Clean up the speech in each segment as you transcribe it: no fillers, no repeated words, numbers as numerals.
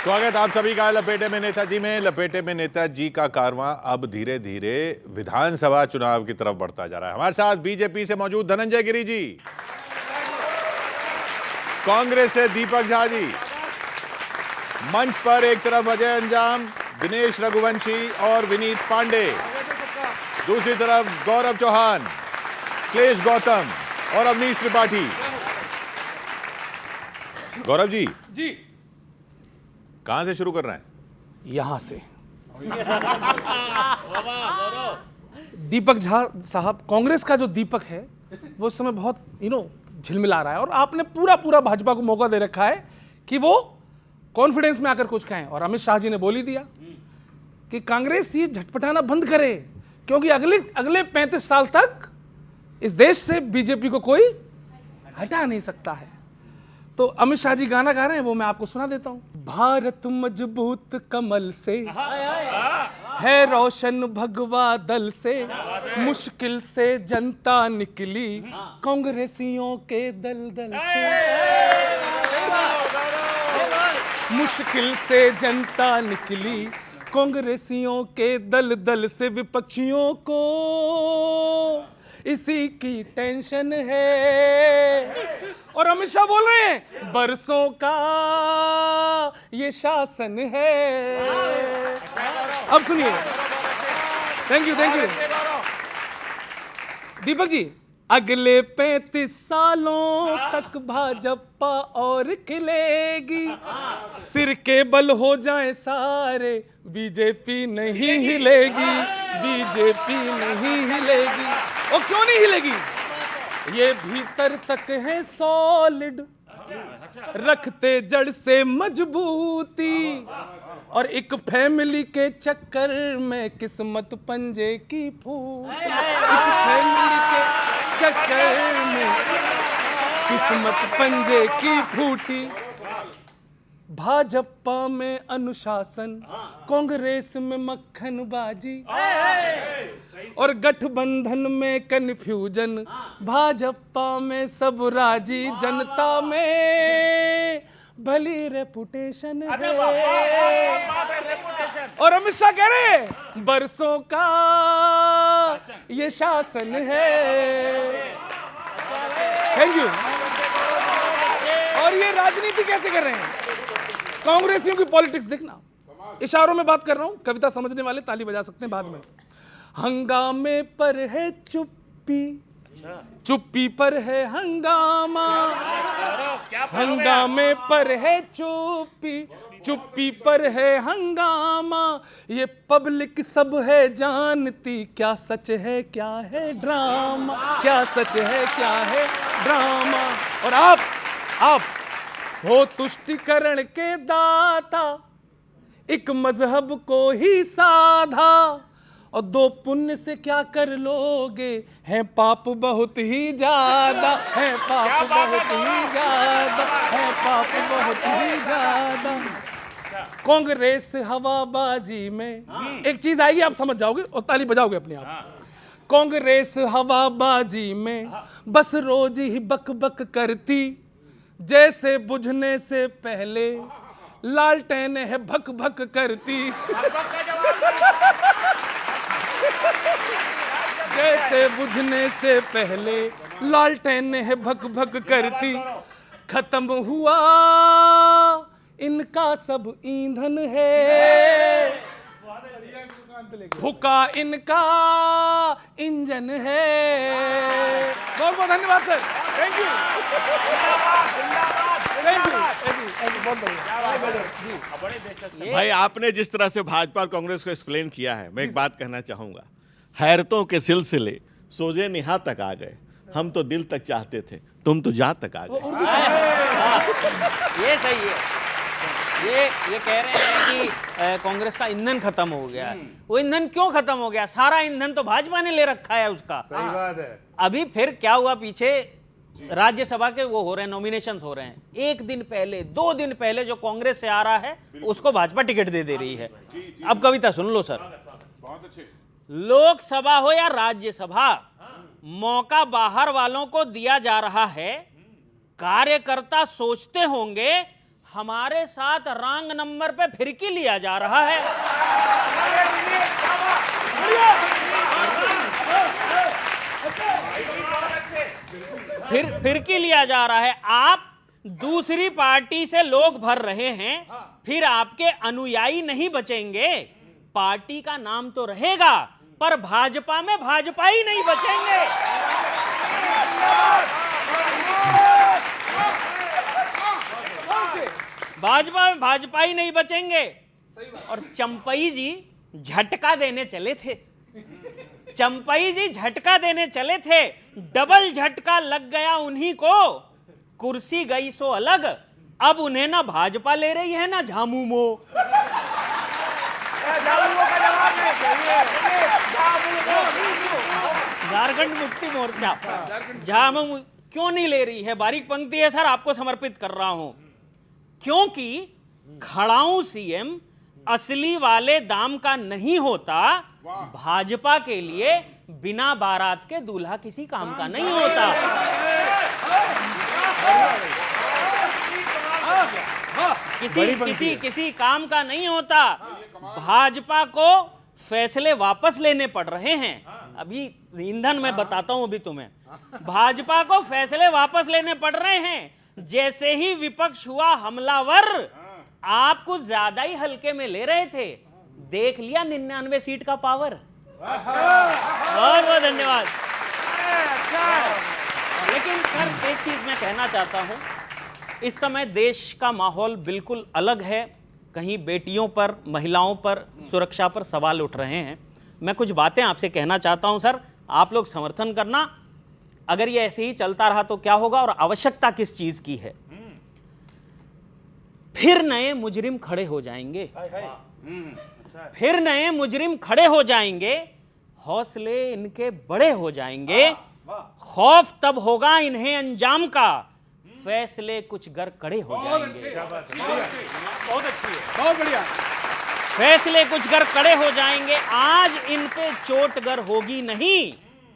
स्वागत आप सभी का लपेटे में नेताजी में। लपेटे में नेताजी का कारवां अब धीरे धीरे विधानसभा चुनाव की तरफ बढ़ता जा रहा है। हमारे साथ बीजेपी से मौजूद धनंजय गिरी जी, कांग्रेस से दीपक झा जी, मंच पर एक तरफ अजय अंजाम, दिनेश रघुवंशी और विनीत पांडे, दूसरी तरफ गौरव चौहान, श्लेष गौतम और अवनीश त्रिपाठी। गौरव जी कहां से शुरू कर रहे हैं? यहां से। दीपक झा साहब, कांग्रेस का जो दीपक है वो इस समय बहुत झिलमिला रहा है और आपने पूरा भाजपा को मौका दे रखा है कि वो कॉन्फिडेंस में आकर कुछ कहें। और अमित शाह जी ने बोल ही दिया कि कांग्रेस ये झटपटाना बंद करे, क्योंकि अगले 35 साल तक इस देश से बीजेपी को कोई हटा नहीं सकता है। तो अमित शाह जी गाना गा रहे हैं, वो मैं आपको सुना देता हूं। भारत मजबूत कमल से है रोशन भगवा दल से, मुश्किल से जनता निकली कांग्रेसियों के दलदल से। मुश्किल से जनता निकली कांग्रेसियों के दलदल से, विपक्षियों को इसी की टेंशन है। और अमित शाह बोल रहे हैं बरसों का ये शासन है। अब सुनिए। Thank you Deepak ji. अगले 35 सालों तक भाजपा और खिलेगी, सिर के बल हो जाए सारे, बीजेपी नहीं हिलेगी, बीजेपी नहीं हिलेगी। और क्यों नहीं हिलेगी? ये भीतर तक है सॉलिड, रखते जड़ से मजबूती, और एक फैमिली के चक्कर में किस्मत पंजे की फूटी। एक फैमिली के चक्कर में किस्मत पंजे की फूटी। भाजपा में अनुशासन, कांग्रेस में मक्खनबाजी, और गठबंधन में कन्फ्यूजन, भाजपा में सब राजी, जनता में भली रेपुटेशन है। और अमित शाह कह रहे हैं बरसों का ये शासन है। Thank you. और ये राजनीति कैसे कर रहे हैं? कांग्रेसियों की पॉलिटिक्स देखना, इशारों में बात कर रहा हूं, कविता समझने वाले ताली बजा सकते हैं बाद में। हंगामे पर है चुप्पी, चुप्पी पर है हंगामा, हंगामे पर है चुप्पी, चुप्पी पर है हंगामा। ये पब्लिक सब है जानती, क्या सच है क्या है ड्रामा, क्या सच है क्या है ड्रामा। और आप हो तुष्टिकरण के दाता, एक मजहब को ही साधा, और 2 पुण्य से क्या कर लोगे, है पाप बहुत ही ज्यादा, है पाप बहुत ही ज्यादा, है पाप बहुत ही ज्यादा। कांग्रेस हवाबाजी में एक चीज आएगी, आप समझ जाओगे और ताली बजाओगे अपने आप। कांग्रेस हवाबाजी में बस रोज ही बक बक करती, जैसे बुझने से पहले लालटेन है भक भक करती। जैसे बुझने से पहले लालटेन है भक भक करती। खत्म हुआ इनका सब ईंधन है, फूका इनका इंजन है। बहुत बहुत धन्यवाद सर। Thank you. भाई आपने जिस तरह से भाजपा और कांग्रेस को एक्सप्लेन किया है, मैं एक बात कहना चाहूंगा। हैरतों के सिलसिले सोजे निहा तक आ गए, हम तो दिल तक चाहते थे, तुम तो जा तक आ गए। ये सही है। ये कह रहे हैं कि कांग्रेस का ईंधन खत्म हो गया है। वो ईंधन क्यों खत्म हो गया? सारा ईंधन तो भाजपा ने ले रखा है उसका। सही बात है। अभी फिर क्या हुआ, पीछे राज्यसभा के वो हो रहे हैं, नॉमिनेशंस हो रहे हैं। 1 दिन पहले 2 दिन पहले जो कांग्रेस से आ रहा है उसको भाजपा टिकट दे रही है। अब कविता सुन लो सर। बहुत अच्छे। लोकसभा हो या राज्यसभा, मौका बाहर वालों को दिया जा रहा है। कार्यकर्ता सोचते होंगे हमारे साथ रॉन्ग नंबर पे फिरकी लिया जा रहा है। फिरकी लिया जा रहा है। आप दूसरी पार्टी से लोग भर रहे हैं, फिर आपके अनुयायी नहीं बचेंगे। पार्टी का नाम तो रहेगा, पर भाजपा में भाजपा ही नहीं बचेंगे। भाजपा में भाजपा ही नहीं बचेंगे। और चंपई जी झटका देने चले थे। चंपई जी झटका देने चले थे, डबल झटका लग गया उन्हीं को। कुर्सी गई सो अलग, अब उन्हें ना भाजपा ले रही है ना झामुमो। झारखंड मुक्ति मोर्चा झामुमो क्यों नहीं ले रही है? बारीक पंक्ति है सर, आपको समर्पित कर रहा हूं। क्योंकि खड़ाऊ सीएम असली वाले दाम का नहीं होता। भाजपा के लिए बिना बारात के दूल्हा किसी काम का नहीं होता। किसी काम का नहीं होता। भाजपा को फैसले वापस लेने पड़ रहे हैं। अभी ईंधन मैं बताता हूं अभी तुम्हें। भाजपा को फैसले वापस लेने पड़ रहे हैं। जैसे ही विपक्ष हुआ हमलावर, आप कुछ ज्यादा ही हल्के में ले रहे थे। देख लिया 99 सीट का पावर। बहुत बहुत धन्यवाद। लेकिन सर एक चीज मैं कहना चाहता हूं, इस समय देश का माहौल बिल्कुल अलग है। कहीं बेटियों पर, महिलाओं पर, सुरक्षा पर सवाल उठ रहे हैं। मैं कुछ बातें आपसे कहना चाहता हूं सर, आप लोग समर्थन करना। अगर ये ऐसे ही चलता रहा तो क्या होगा और आवश्यकता किस चीज की है? फिर नए मुजरिम खड़े हो जाएंगे। फिर नए मुजरिम खड़े हो जाएंगे। हौसले इनके बड़े हो जाएंगे। खौफ तब होगा इन्हें अंजाम का। फैसले कुछ गर कड़े हो जाएंगे। बहुत अच्छी है, बहुत बढ़िया। फैसले कुछ गर कड़े हो जाएंगे। आज इन पे चोट गर होगी नहीं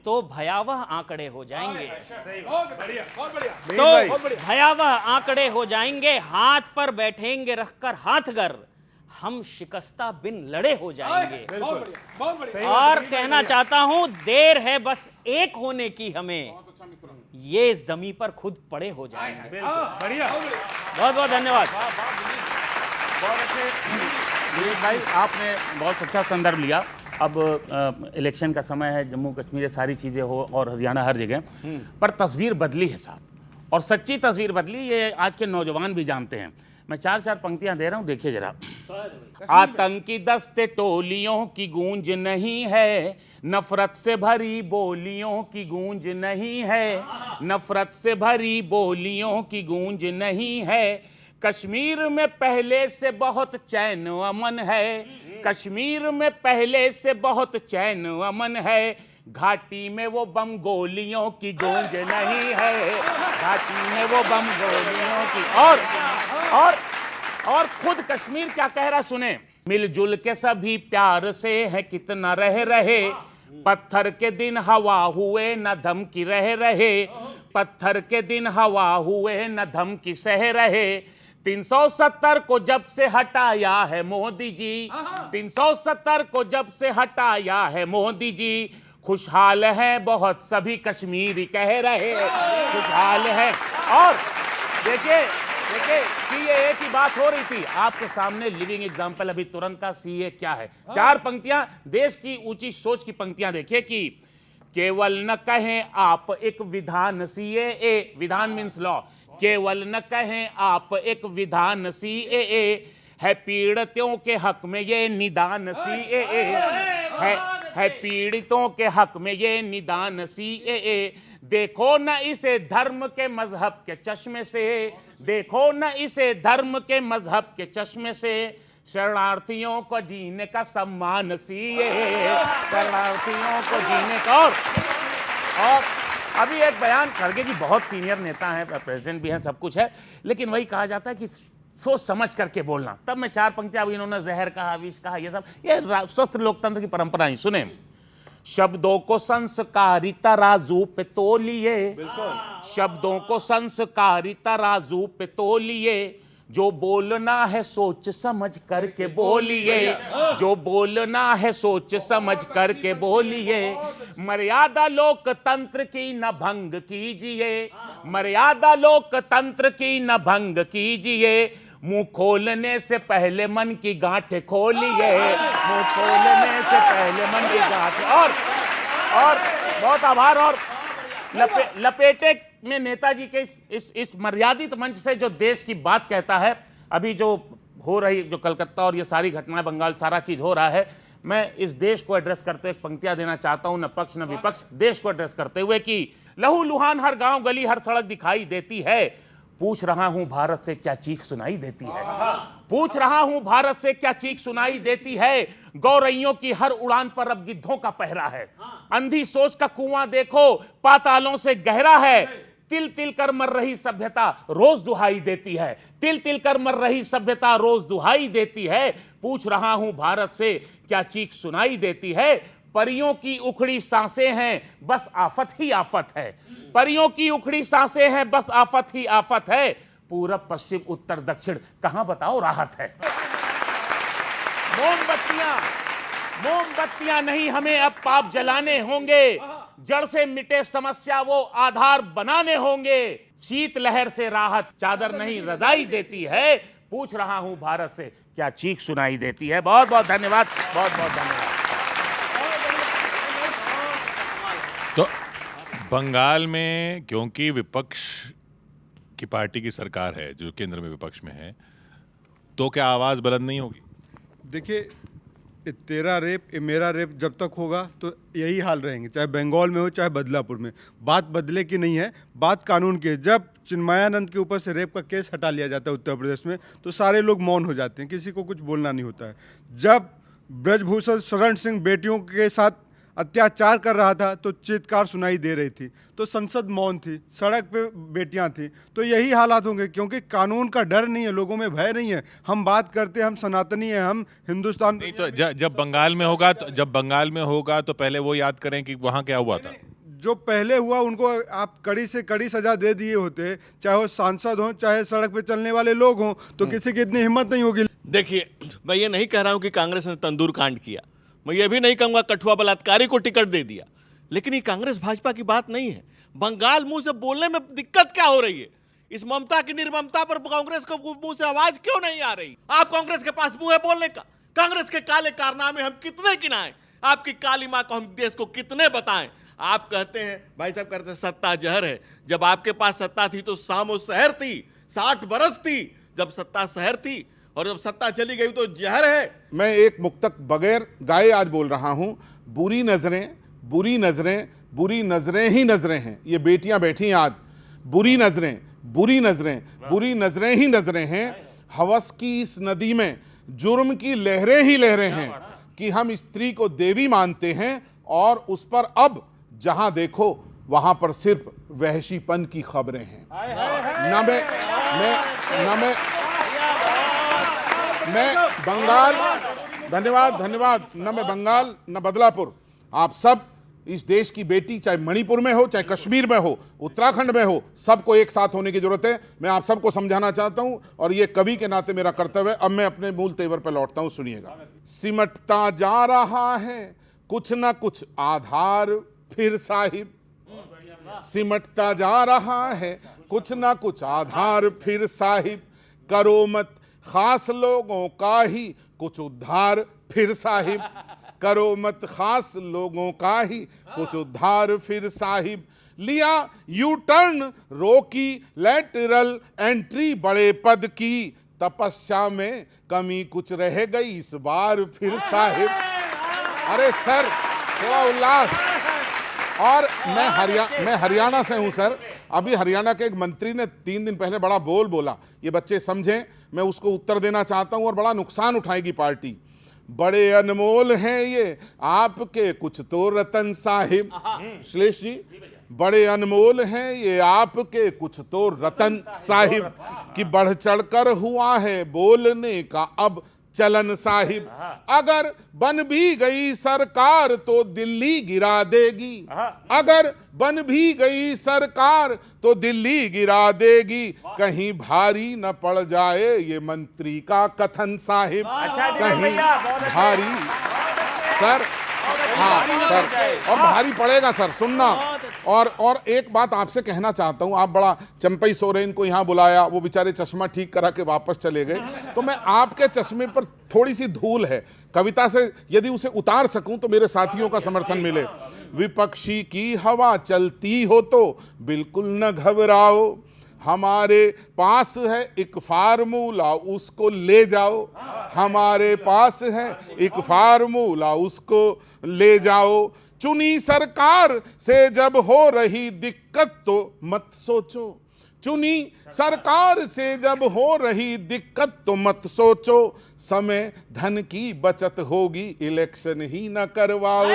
तो भयावह आंकड़े हो जाएंगे। बहुत बढ़िया, बहुत बढ़िया। तो भयावह आंकड़े हो जाएंगे। हाथ पर बैठेंगे रखकर हाथ गर, हम शिकस्ता बिन लड़े हो जाएंगे। बहुत बढ़िया। और कहना चाहता हूं, देर है बस एक होने की हमें, ये जमीन पर खुद पड़े हो जाएंगे। बढ़िया। बहुत बहुत धन्यवाद। विनीत भाई, आपने बहुत अच्छा संदर्भ लिया। अब इलेक्शन का समय है, जम्मू कश्मीर सारी चीज़ें हो और हरियाणा हर जगह, पर तस्वीर बदली है साहब, और सच्ची तस्वीर बदली। ये आज के नौजवान भी जानते हैं। मैं चार पंक्तियां दे रहा हूं, देखिए जरा। आतंकी दस्ते टोलियों की गूंज नहीं है, नफरत से भरी बोलियों की गूंज नहीं है, नफरत से भरी बोलियों की गूंज नहीं है। कश्मीर में पहले से बहुत चैन अमन है, कश्मीर में पहले से बहुत चैन अमन है। घाटी में वो बम गोलियों की गूंज नहीं है, घाटी में वो बम गोलियों की। और खुद कश्मीर क्या कह रहा सुने। मिलजुल के सभी प्यार से है कितना रह रहे, पत्थर के दिन हवा हुए न धमकी रह रहे, पत्थर के दिन हवा हुए न धमकी सह रहे। 370 को जब से हटाया है मोदी जी, 370 को जब से हटाया है मोदी जी, खुशहाल है बहुत सभी कश्मीरी कह रहे, खुशहाल है। और देखिए सीएए की बात हो रही थी, आपके सामने लिविंग एग्जांपल अभी तुरंत का सीएए क्या है। चार पंक्तियां, देश की ऊंची सोच की पंक्तियां देखिए कि केवल न कहें आप एक विधान सीएए, विधान मींस लॉ, केवल न कहें आप एक विधान सीएए, है पीड़ितों के हक में ये निदान सीएए, है पीड़ितों के हक में ये निदान सीएए। देखो न इसे धर्म के मजहब के चश्मे से, देखो न इसे धर्म के मजहब के चश्मे से, शरणार्थियों को जीने का सम्मान सीएए, शरणार्थियों को जीने का। और अभी एक बयान, खड़गे जी बहुत सीनियर नेता हैं, प्रेसिडेंट भी हैं, सब कुछ है, लेकिन वही कहा जाता है कि सोच समझ करके बोलना। तब मैं चार पंक्तियां, अब इन्होंने जहर कहा, विष कहा, ये सब ये स्वस्थ लोकतंत्र की परंपरा ही। सुने, शब्दों को संस्कारी तराजू पे तोलिए, शब्दों को संस्कारी तराजू पे तोलिए, जो बोलना है सोच समझ करके बोलिए, जो बोलना है सोच समझ करके बोलिए। मर्यादा लोकतंत्र की न भंग कीजिए, मर्यादा लोकतंत्र की न भंग कीजिए। मुंह खोलने से पहले मन की गांठें खोलिए, मुंह खोलने से पहले मन की गांठें। और बहुत आभार। और लपेटे में नेताजी के इस मर्यादित मंच से जो देश की बात कहता है, अभी जो हो रही, जो कलकत्ता और ये सारी घटनाएं, बंगाल, सारा चीज हो रहा है, मैं इस देश को एड्रेस करते हुए पंक्तियां देना चाहता हूं, न पक्ष न विपक्ष, देश को एड्रेस करते हुए कि लहू लुहान हर गांव गली हर सड़क दिखाई देती है। पूछ रहा हूं भारत से क्या चीख सुनाई देती है, पूछ रहा हूं भारत से क्या चीख सुनाई देती है। गौरैयों की हर उड़ान पर अब गिद्धों का पहरा है। अंधी सोच का कुआं देखो पातालों से गहरा है। तिल तिल कर मर रही सभ्यता रोज दुहाई देती है, तिल तिल कर मर रही सभ्यता रोज दुहाई देती है। पूछ रहा हूं भारत से क्या चीख सुनाई देती है। परियों की उखड़ी सांसें हैं बस आफत ही आफत है, परियों की उखड़ी सांसें हैं बस आफत ही आफत है। पूरब पश्चिम उत्तर दक्षिण कहां बताओ राहत है। मोमबत्तियां नहीं हमें अब पाप जलाने होंगे, जड़ से मिटे समस्या वो आधार बनाने होंगे। शीत लहर से राहत चादर नहीं रजाई देती है। पूछ रहा हूं भारत से क्या चीख सुनाई देती है। बहुत बहुत धन्यवाद, बहुत बहुत धन्यवाद। तो बंगाल में क्योंकि विपक्ष की पार्टी की सरकार है जो केंद्र में विपक्ष में है, तो क्या आवाज बुलंद नहीं होगी? देखिए, तेरा रेप ये मेरा रेप जब तक होगा तो यही हाल रहेंगे, चाहे बंगाल में हो चाहे बदलापुर में। बात बदले की नहीं है, बात कानून की है। जब चिन्मयानंद के ऊपर से रेप का केस हटा लिया जाता है उत्तर प्रदेश में, तो सारे लोग मौन हो जाते हैं, किसी को कुछ बोलना नहीं होता है। जब ब्रजभूषण शरण सिंह बेटियों के साथ अत्याचार कर रहा था तो चित्कार सुनाई दे रही थी, तो संसद मौन थी, सड़क पे बेटियां थी। तो यही हालात होंगे, क्योंकि कानून का डर नहीं है, लोगों में भय नहीं है। हम बात करते हैं, हम सनातनी हैं, हम हिंदुस्तान। नहीं तो जब बंगाल में होगा तो पहले वो याद करें कि वहां क्या हुआ था। जो पहले हुआ उनको आप कड़ी से कड़ी सजा दे दिए होते, चाहे वो सांसद हो चाहे सड़क पे चलने वाले लोग हों, तो किसी की इतनी हिम्मत नहीं होगी। देखिए, मैं ये नहीं कह रहा हूं कि कांग्रेस ने तंदूर कांड किया, मैं ये भी नहीं कहूंगा कठुआ बलात्कारी को टिकट दे दिया, लेकिन ये कांग्रेस भाजपा की बात नहीं है। बंगाल मुंह से बोलने में दिक्कत क्या हो रही है? इस ममता की निर्ममता पर कांग्रेस को मुंह से आवाज क्यों नहीं आ रही? आप कांग्रेस के पास मुंह है बोलने का? कांग्रेस के काले कारनामे हम कितने गिनाएं? आपकी काली मां को हम देश को कितने बताएं? आप कहते हैं, भाई साहब कहते हैं सत्ता जहर है। जब आपके पास सत्ता थी तो शामो शहर थी, 60 बरस थी जब सत्ता शहर थी, और जब सत्ता चली गई तो जहर है। मैं एक मुक्तक बगैर गाए आज बोल रहा हूं। बुरी नजरें, बुरी नजरें, बुरी नजरें ही नजरें हैं। ये बेटियां बैठी हैं आज, बुरी नजरें, बुरी नजरें, बुरी नजरें ही नजरें हैं। हवस की इस नदी में जुर्म की लहरें ही लहरें हैं कि हम स्त्री को देवी मानते हैं, और उस पर अब जहां देखो वहां पर सिर्फ वहशीपन की खबरें हैं। मैं बंगाल, धन्यवाद, न मैं बंगाल न बदलापुर, आप सब इस देश की बेटी, चाहे मणिपुर में हो चाहे कश्मीर में हो, उत्तराखंड में हो, सबको एक साथ होने की जरूरत है। मैं आप सबको समझाना चाहता हूं, और ये कवि के नाते मेरा कर्तव्य है। अब मैं अपने मूल तेवर पर लौटता हूं, सुनिएगा। सिमटता जा रहा है कुछ न कुछ आधार फिर साहिब, सिमटता जा रहा है कुछ न कुछ आधार फिर साहिब, करो मत खास लोगों का ही कुछ उद्धार फिर साहिब, करो मत खास लोगों का ही कुछ उद्धार फिर साहिब। लिया यू टर्न, रोकी लैटरल एंट्री बड़े पद की, तपस्या में कमी कुछ रह गई इस बार फिर साहिब। अरे सर, थोड़ा उल्लास। और मैं हरियाणा से हूं सर। अभी हरियाणा के एक मंत्री ने 3 दिन पहले बड़ा बोला, ये बच्चे समझें, मैं उसको उत्तर देना चाहता हूं, और बड़ा नुकसान उठाएगी पार्टी। बड़े अनमोल हैं ये आपके कुछ तो रतन साहिब, श्लेष जी, बड़े अनमोल हैं ये आपके कुछ तो रतन साहिब, कि बढ़ चढ़कर हुआ है बोलने का अब चलन साहिब। अगर बन भी गई सरकार तो दिल्ली गिरा देगी, अगर बन भी गई सरकार तो दिल्ली गिरा देगी, कहीं भारी न पड़ जाए ये मंत्री का कथन साहिब, कहीं भारी सर, हाँ सर, और भारी पड़ेगा सर, सुनना। और एक बात आपसे कहना चाहता हूं, आप बड़ा चंपई सोरेन को यहां बुलाया, वो बेचारे चश्मा ठीक करा के वापस चले गए, तो मैं आपके चश्मे पर थोड़ी सी धूल है, कविता से यदि उसे उतार सकूं तो मेरे साथियों का समर्थन मिले। विपक्षी की हवा चलती हो तो बिल्कुल न घबराओ, हमारे पास है एक फार्मूला उसको ले जाओ, हमारे पास है एक फार्मूला उसको ले जाओ। चुनी सरकार से जब हो रही दिक्कत तो मत सोचो, चुनी सरकार से जब हो रही दिक्कत तो मत सोचो, समय धन की बचत होगी इलेक्शन ही न करवाओ,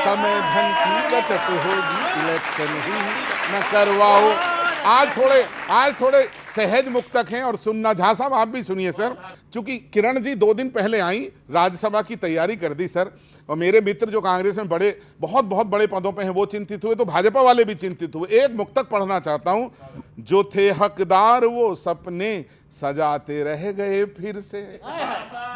समय धन की बचत होगी इलेक्शन ही न करवाओ। आज थोड़े सहज मुक्तक हैं और सुनना। झा साहब आप भी सुनिए सर, चूंकि किरण जी 2 दिन पहले आई, राज्यसभा की तैयारी कर दी सर, और मेरे मित्र जो कांग्रेस में बहुत बड़े पदों पे हैं वो चिंतित हुए, तो भाजपा वाले भी चिंतित हुए। एक मुक्तक पढ़ना चाहता हूं, जो थे हकदार वो सपने सजाते रह गए फिर से,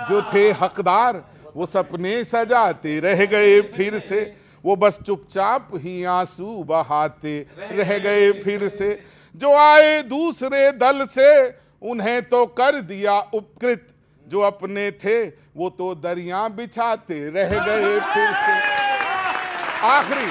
जो थे हकदार वो सपने सजाते रह गए फिर से, वो बस चुपचाप ही आंसू बहाते रह गए फिर से, जो आए दूसरे दल से उन्हें तो कर दिया उपकृत, जो अपने थे वो तो दरिया बिछाते रह गए फिर से। आखिरी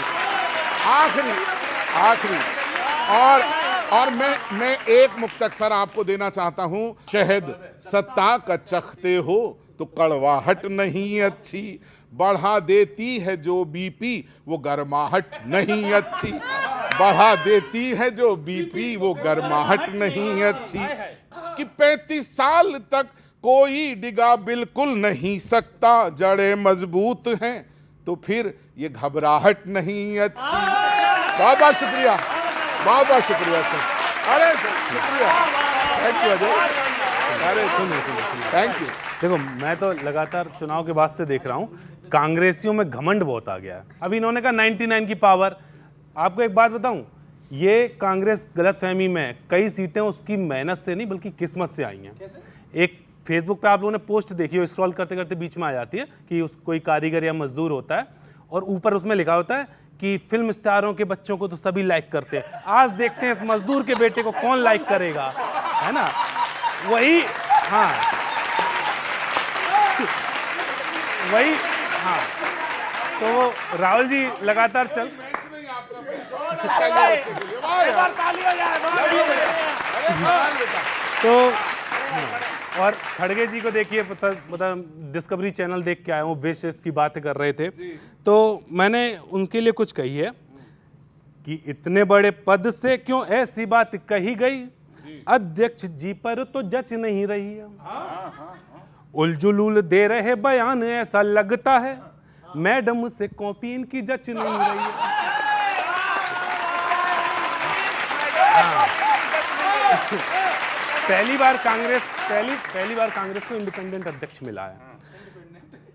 और मैं एक मुक्तक सर आपको देना चाहता हूं। शहद सत्ता का चखते हो तो कड़वाहट नहीं अच्छी, बढ़ा देती है जो बीपी वो गर्माहट नहीं अच्छी, बढ़ा देती है जो बीपी वो गर्माहट नहीं अच्छी, कि 35 साल तक कोई डिगा बिल्कुल नहीं सकता, जड़ें मजबूत हैं तो फिर ये घबराहट नहीं अच्छी। बहुत बहुत शुक्रिया, बहुत बहुत शुक्रिया सर। अरे शुक्रिया, थैंक यू अजय, अरे सुनिए थैंक यू। देखो, मैं तो लगातार चुनाव के बाद से देख रहा हूँ कांग्रेसियों में घमंड बहुत आ गया है। अभी इन्होंने कहा 99 की पावर। आपको एक बात बताऊं, ये कांग्रेस गलतफहमी में कई सीटें उसकी मेहनत से नहीं बल्कि किस्मत से आई हैं। एक फेसबुक पे आप लोगों ने पोस्ट देखी हो, स्क्रॉल करते करते बीच में आ जाती है कि कोई कारीगर या मजदूर होता है और ऊपर उसमें लिखा होता है कि फिल्म स्टारों के बच्चों को तो सभी लाइक करते हैं, आज देखते हैं इस मजदूर के बेटे को कौन लाइक करेगा, है ना? वही, हाँ वही, हाँ। तो राहुल जी लगातार चल, तो और खड़गे जी को देखिए, पता डिस्कवरी चैनल देख के आया हूँ, विशेष की बातें कर रहे थे, तो मैंने उनके लिए कुछ कही है कि इतने बड़े पद से क्यों ऐसी बात कही गई, अध्यक्ष जी पर तो जच नहीं रही है, उलझुलूल दे रहे बयान ऐसा लगता है, मैडम से कॉपी इनकी जच नहीं रही है। पहली बार कांग्रेस को इंडिपेंडेंट अध्यक्ष मिला है।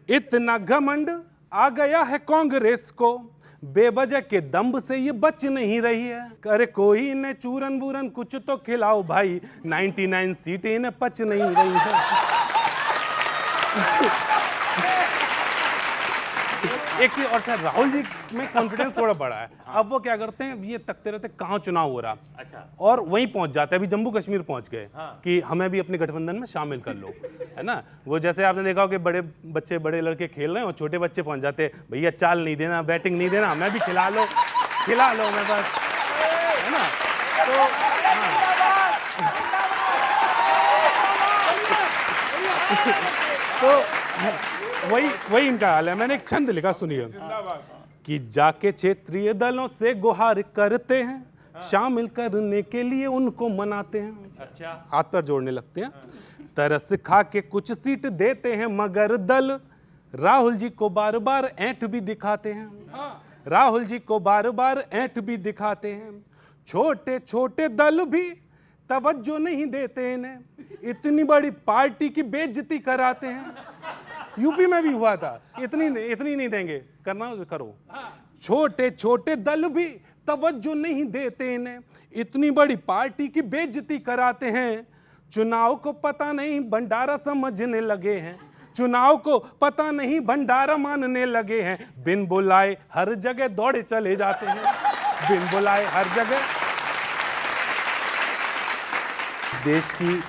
इतना घमंड आ गया है कांग्रेस को, बेवजह के दम्भ से ये बच नहीं रही है, अरे कोई इन्हें चूरन वूरन कुछ तो खिलाओ भाई, 99 सीटें इन्हें पच नहीं रही है। एक चीज और सर, राहुल जी में कॉन्फिडेंस थोड़ा बड़ा है। अब वो क्या करते हैं, ये तकते रहते कहाँ चुनाव हो रहा, अच्छा, और वहीं पहुंच जाते हैं। अभी जम्मू कश्मीर पहुंच गए कि हमें भी अपने गठबंधन में शामिल कर लो, है ना? वो जैसे आपने देखा हो कि बड़े बच्चे, बड़े लड़के खेल रहे हैं और छोटे बच्चे पहुंच जाते हैं, भैया चाल नहीं देना, बैटिंग नहीं देना, मैं भी खिला लो मेरे पास, है ना? तो वही इनका हाल है। मैंने एक छंद लिखा, सुनिए, कि जाके क्षेत्रीय दलों से गुहार करते हैं, शामिल करने के लिए उनको मनाते हैं, अच्छा, हाथ पर जोड़ने लगते हैं, तरस खा के कुछ सीट देते हैं मगर दल राहुल जी को बार बार ऐंठ भी दिखाते हैं, राहुल जी को बार बार ऐंठ भी दिखाते हैं, छोटे छोटे दल भी तवज्जो नहीं देते इन्हें, इतनी बड़ी पार्टी की बेइज्जती कराते हैं। यूपी में भी हुआ था, इतनी नहीं देंगे, करना हो तो करो। छोटे छोटे दल भी तवज्जो नहीं देते इन्हें, इतनी बड़ी पार्टी की बेइज्जती कराते हैं। चुनाव को पता नहीं भंडारा समझने लगे हैं, चुनाव को पता नहीं भंडारा मानने लगे हैं। बिन बुलाए हर जगह दौड़े चले जाते हैं, बिन बुलाए हर जगह। देश की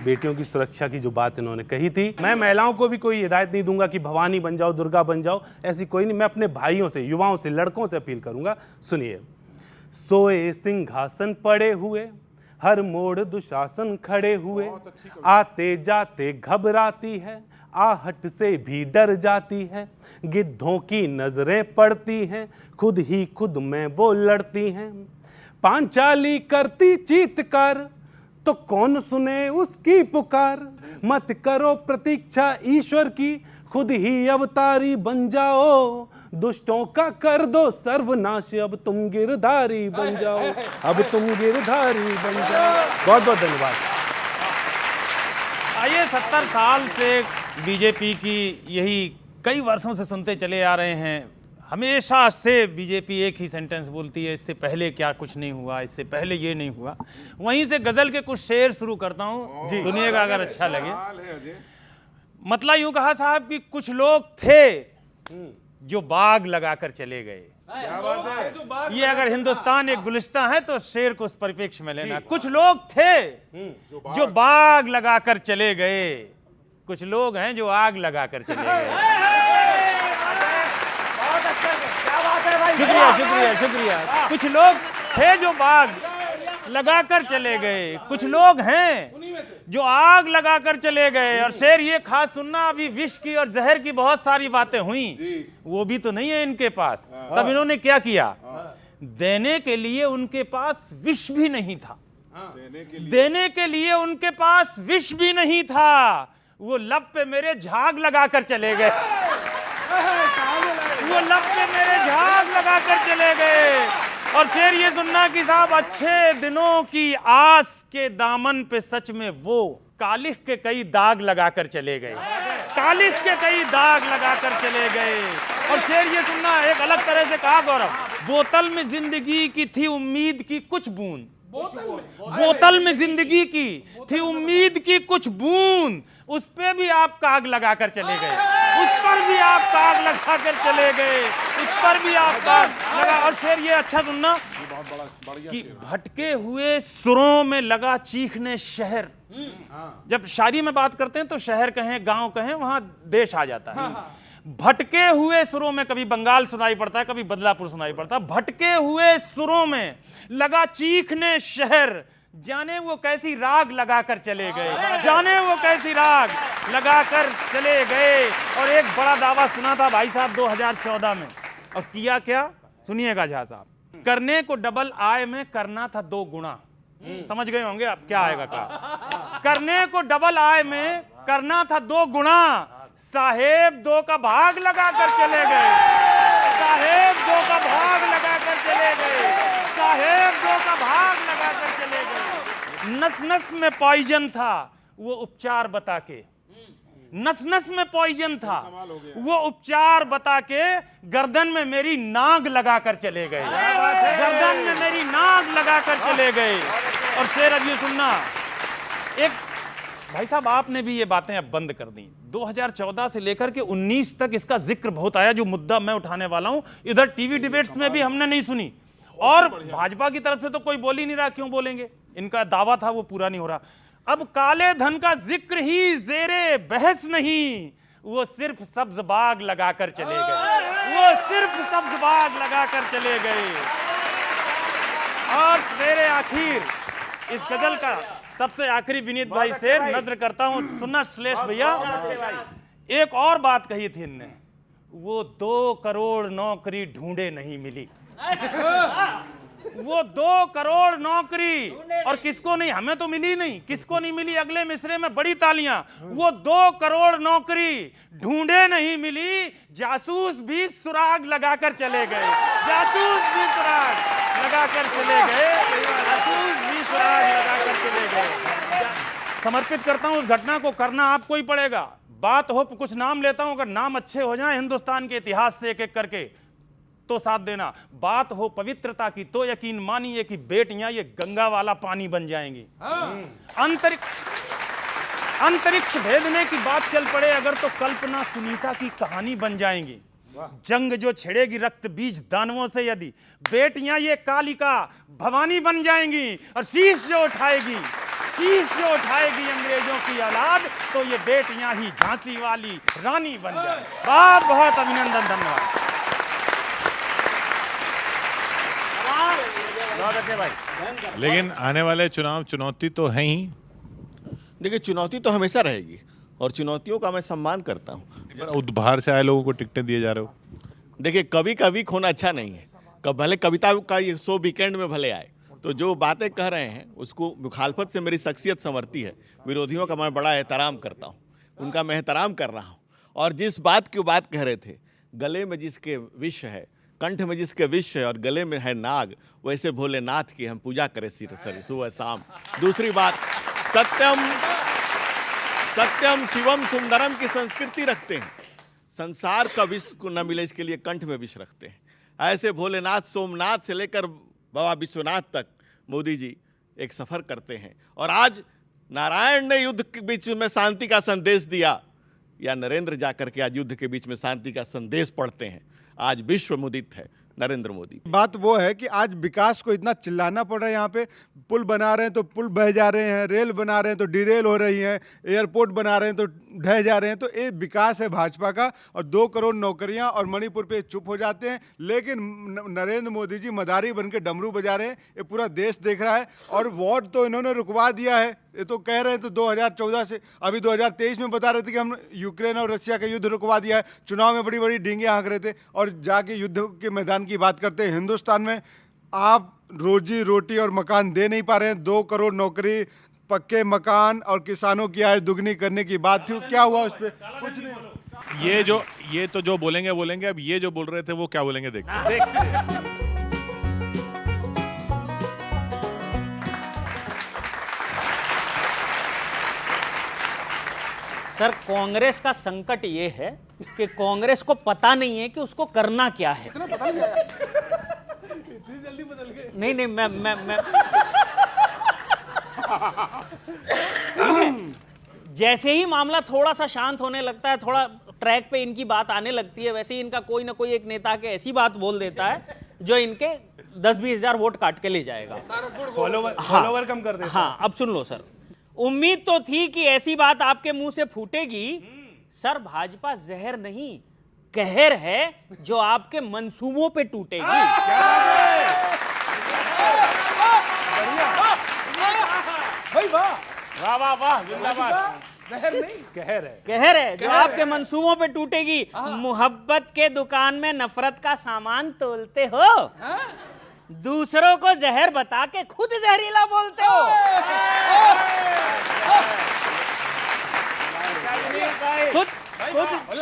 बेटियों की सुरक्षा की जो बात इन्होंने कही थी, मैं महिलाओं को भी कोई हिदायत नहीं दूंगा कि भवानी बन जाओ, दुर्गा बन जाओ, ऐसी कोई नहीं। मैं अपने भाइयों से, युवाओं से, लड़कों से अपील करूंगा। सुनिए, सोए सिंहासन पड़े हुए, हर मोड़ दुशासन खड़े हुए, आते जाते घबराती है, आहट से भी डर जाती है, गिद्धों की नजरें पड़ती हैं, खुद ही खुद में वो लड़ती हैं। पांचाली करती चीत्कार, तो कौन सुने उसकी पुकार। मत करो प्रतीक्षा ईश्वर की, खुद ही अवतारी बन जाओ, दुष्टों का कर दो सर्वनाश, अब तुम गिरधारी बन जाओ, अब तुम गिरधारी बन जाओ। बहुत बहुत धन्यवाद। आइए, 70 साल से बीजेपी की यही कई वर्षों से सुनते चले आ रहे हैं। हमेशा से बीजेपी एक ही सेंटेंस बोलती है, इससे पहले क्या कुछ नहीं हुआ, इससे पहले ये नहीं हुआ। वहीं से गजल के कुछ शेर शुरू करता हूँ, सुनिएगा अगर अच्छा लगे। मतलब यूं कहा साहब कि कुछ लोग थे जो बाग लगाकर चले गए। ये अगर हिंदुस्तान एक गुलिस्तान है तो शेर को उस परिप्रेक्ष्य में लेना। कुछ लोग थे जो बाग लगाकर चले गए, कुछ लोग हैं जो आग लगाकर चले गए। शुक्रिया शुक्रिया शुक्रिया। कुछ लोग थे जो बाग लगाकर चले गए, कुछ लोग हैं जो आग लगाकर चले गए। और शेर ये खास सुनना, अभी विष की और जहर की बहुत सारी बातें हुई, वो भी तो नहीं है इनके पास। तब इन्होंने क्या किया, देने के लिए उनके पास विष भी नहीं था, देने के लिए उनके पास विष भी नहीं था, वो लब पे मेरे झाग लगाकर चले गए, वो लब पे मेरे झाग लगाकर चले गए। और शेर ये सुनना कि साहब, अच्छे दिनों की आस के दामन पे सच में वो कालिख के कई दाग लगाकर चले गए, कालिख के कई दाग लगाकर चले गए। और शेर ये सुनना एक अलग तरह से कहा गौरव, बोतल में जिंदगी की थी उम्मीद की कुछ बूंद, बोतल में जिंदगी की थी उम्मीद की कुछ बूंद, उस पे भी आप काग लगाकर चले गए, उस पर भी आप काग लगाकर चले गए, उस पर भी आप काग लगा। और शेर ये अच्छा सुनना कि भटके हुए सुरों में लगा चीखने शहर। जब शायरी में बात करते हैं तो शहर कहें, गांव कहें, वहां देश आ जाता है। भटके हुए सुरों में कभी बंगाल सुनाई पड़ता है, कभी बदलापुर सुनाई पड़ता है। भटके हुए सुरों में लगा चीखने शहर, जाने वो कैसी राग लगाकर चले गए, जाने वो कैसी राग लगाकर चले गए। और एक बड़ा दावा सुना था भाई साहब 2014 में, और किया क्या, सुनिएगा झा साहब। करने को डबल आय में करना था 2 गुना। समझ गए होंगे आप क्या आएगा का। करने को डबल आय में करना था 2 गुना, साहेब 2 का भाग लगाकर चले गए, साहेब 2 का भाग लगाकर चले गए, साहेब 2 का भाग लगाकर चले गए। नस नस में पॉइजन था वो उपचार बता के, नस नस में पॉइजन था वो उपचार बता के, गर्दन में मेरी नाग लगाकर चले गए, गर्दन में मेरी नाग लगाकर चले गए। और शेर अब ये सुनना, एक भाई साहब आपने भी ये बातें अब बंद कर दी। 2014 से लेकर के 19 तक इसका जिक्र बहुत आया, जो मुद्दा मैं उठाने वाला हूं। इधर टीवी डिबेट्स में भी हमने नहीं सुनी, और भाजपा की तरफ से तो कोई बोल ही नहीं रहा, क्यों बोलेंगे, इनका दावा था वो पूरा नहीं हो रहा। अब काले धन का जिक्र ही जेरे बहस नहीं, वो सिर्फ सब्ज बाग लगाकर चले गए, वो सिर्फ सब्ज बाग लगाकर चले गए। और शेरे आखिर इस गजल का सबसे आखिरी विनीत भाई शेर नजर करता हूं, सुनना श्लेष भैया। एक और बात कही थी इनने, वो 2 करोड़ नौकरी ढूंढे नहीं मिली, वो 2 करोड़ नौकरी, और किसको नहीं, हमें तो मिली नहीं, किसको नहीं मिली, अगले मिसरे में बड़ी तालियां। वो 2 करोड़ नौकरी ढूंढे नहीं मिली, जासूस भी सुराग लगाकर चले गए, जासूस भी सुराग लगाकर चले गए, जासूस भी पुष्पराज लगा करके ले गए। समर्पित करता हूं उस घटना को, करना आपको ही पड़ेगा। बात हो, कुछ नाम लेता हूं, अगर नाम अच्छे हो जाएं हिंदुस्तान के इतिहास से एक एक करके तो साथ देना। बात हो पवित्रता की तो यकीन मानिए कि बेटियां ये गंगा वाला पानी बन जाएंगी। अंतरिक्ष भेदने की बात चल पड़े अगर तो कल्पना सुनीता की कहानी बन जाएंगी। जंग जो छिड़ेगी रक्त बीज दानवों से यदि, बेटियां ये कालिका भवानी बन जाएंगी। और शीश जो उठाएगी अंग्रेजों की औलाद, तो ये बेटियां ही झांसी वाली रानी बन जाएंगी। बहुत बहुत अभिनंदन, धन्यवाद। भाई, लेकिन आने वाले चुनाव चुनौती तो है ही। देखिए, चुनौती तो हमेशा रहेगी और चुनौतियों का मैं सम्मान करता हूँ। बाहर से आए लोगों को टिकटें दिए जा रहे हो। देखिए, कभी कभी खोना अच्छा नहीं है। भले कविता का ये शो वीकेंड में भले आए, तो जो बातें कह रहे हैं उसको मुखालफत से मेरी शख्सियत संवरती है। विरोधियों का मैं बड़ा एहतराम करता हूँ, उनका मैं एहतराम कर रहा हूँ। और जिस बात की बात कह रहे थे, गले में जिसके विष है, कंठ में जिसके विष है और गले में है नाग, वैसे भोलेनाथ की हम पूजा करें सुबह शाम। दूसरी बात, सत्यम शिवम सुंदरम की संस्कृति रखते हैं। संसार का विष को न मिले इसके लिए कंठ में विष रखते हैं। ऐसे भोलेनाथ, सोमनाथ से लेकर बाबा विश्वनाथ तक मोदी जी एक सफर करते हैं। और आज नारायण ने युद्ध के बीच में शांति का संदेश दिया, या नरेंद्र जाकर के आज युद्ध के बीच में शांति का संदेश पढ़ते हैं। आज विश्व मुदित है नरेंद्र मोदी। बात वो है कि आज विकास को इतना चिल्लाना पड़ रहा है। यहाँ पे पुल बना रहे हैं तो पुल बह जा रहे हैं, रेल बना रहे हैं तो डिरेल हो रही हैं, एयरपोर्ट बना रहे हैं तो ढह जा रहे हैं। तो ये विकास है भाजपा का। और 2 करोड़ नौकरियां और मणिपुर पे चुप हो जाते हैं, लेकिन नरेंद्र मोदी जी मदारी बन के डमरू बजा रहे हैं। ये पूरा देश देख रहा है। और वोट तो इन्होंने रुकवा दिया है। ये तो कह रहे हैं तो 2014 से, अभी 2023 में बता रहे थे कि हम यूक्रेन और रशिया का युद्ध रुकवा दिया है। चुनाव में बड़ी बड़ी डींगे हाँक रहे थे और जाके युद्ध के मैदान की बात करते हैं। हिंदुस्तान में आप रोजी रोटी और मकान दे नहीं पा रहे हैं। 2 करोड़ नौकरी, पक्के मकान और किसानों की आय दुगनी करने की बात थी। क्या हुआ उस पर? कुछ नहीं। ये तो जो बोलेंगे। अब ये जो बोल रहे थे वो क्या बोलेंगे, देखते। सर, कांग्रेस का संकट ये है कि कांग्रेस को पता नहीं है कि उसको करना क्या है। इतनी जल्दी बदल गए? नहीं, मैं जैसे ही मामला थोड़ा सा शांत होने लगता है, थोड़ा ट्रैक पे इनकी बात आने लगती है, वैसे ही इनका कोई ना कोई एक नेता के ऐसी बात बोल देता है जो इनके 10-20 हजार वोट काट के ले जाएगा। फॉलोवर कम कर देता। हाँ, अब सुन लो सर, उम्मीद तो थी कि ऐसी बात आपके मुंह से फूटेगी। सर, भाजपा जहर नहीं, कहर है जो आपके मंसूबों पे टूटेगी। वाह वाह, जिंदाबाद। जहर नहीं, कहर है। कहर है जो आपके मंसूबों पे टूटेगी। मोहब्बत के दुकान में नफरत का सामान तोलते हो, दूसरों को जहर बता के खुद जहरीला बोलते हो।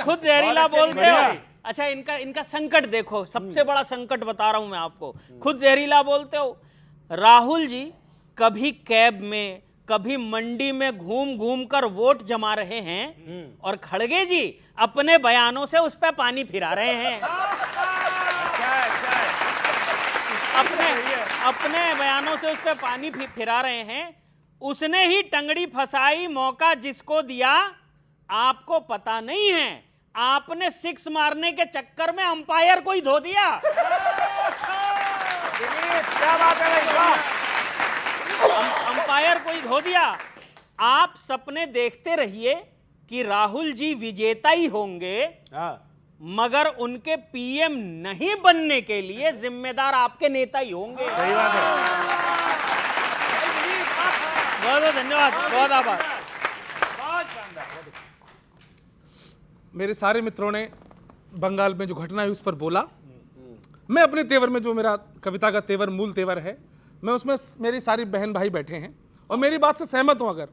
खुद जहरीला बोलते हो। अच्छा, इनका संकट देखो, सबसे बड़ा संकट बता रहा हूं मैं आपको। खुद जहरीला बोलते हो। राहुल जी कभी कैब में, कभी मंडी में घूम घूम कर वोट जमा रहे हैं, और खड़गे जी अपने बयानों से उस पर पानी फिरा रहे हैं। अपने बयानों से उस पर पानी फिरा रहे हैं। उसने ही टंगड़ी फसाई, मौका जिसको दिया आपको पता नहीं है। आपने 6 मारने के चक्कर में अंपायर को ही धो दिया। क्या बात है भाई, अंपायर को ही धो दिया। आप सपने देखते रहिए कि राहुल जी विजेता ही होंगे, मगर उनके पीएम नहीं बनने के लिए जिम्मेदार आपके नेता ही होंगे। सही बात है। बहुत बहुत धन्यवाद, बहुत आभार। मेरे सारे मित्रों ने बंगाल में जो घटना हुई उस पर बोला। मैं अपने तेवर में, जो मेरा कविता का तेवर, मूल तेवर है, मैं उसमें मेरी सारी बहन भाई बैठे हैं और मेरी बात से सहमत हो अगर,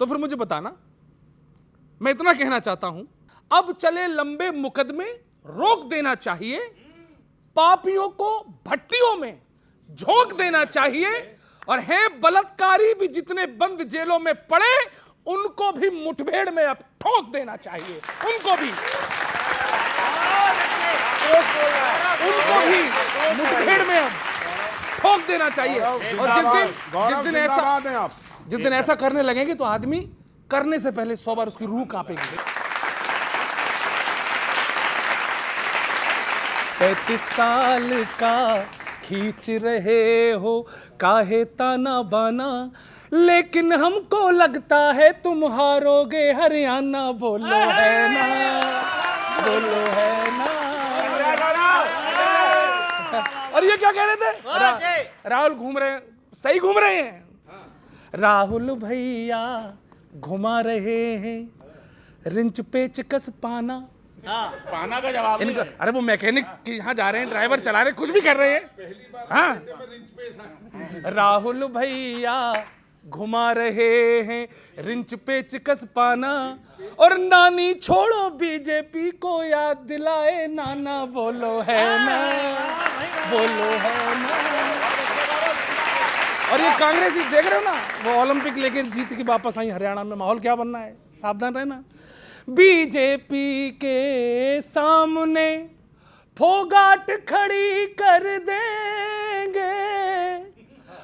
तो फिर मुझे बताना। मैं इतना कहना चाहता हूं, अब चले लंबे मुकदमे रोक देना चाहिए, पापियों को भट्टियों में झोंक देना चाहिए, और हैं बलात्कारी भी जितने बंद जेलों में पड़े, उनको भी मुठभेड़ में अब ठोक देना चाहिए, उनको भी मुठभेड़ में अब ठोक देना चाहिए। और जिस दिन ऐसा करने लगेंगे तो आदमी करने से पहले 100 बार उसकी रूह कांपेगी। 35 साल का खींच रहे हो काहे ताना बाना, लेकिन हमको लगता है तुम हारोगे हरियाणा। बोलो है ना, बोलो है ना। और ये क्या कह रहे थे? राहुल घूम रहे हैं, सही घूम रहे हैं। राहुल भैया घुमा रहे हैं रिंच पेचकस पाना। पाना का जवाब इनका, अरे वो मैकेनिक के यहाँ जा रहे हैं, ड्राइवर चला रहे हैं, कुछ भी कर रहे हैं। हाँ, राहुल भैया घुमा रहे हैं रिंच पेचकस पाना, और नानी छोड़ो बीजेपी को याद दिलाए नाना। बोलो है ना, बोलो है ना। और ये कांग्रेस देख रहे हो ना, वो ओलंपिक लेके जीत के वापस आई हरियाणा में, माहौल क्या बनना है, सावधान रहना। बीजेपी के सामने फोगाट खड़ी कर देंगे,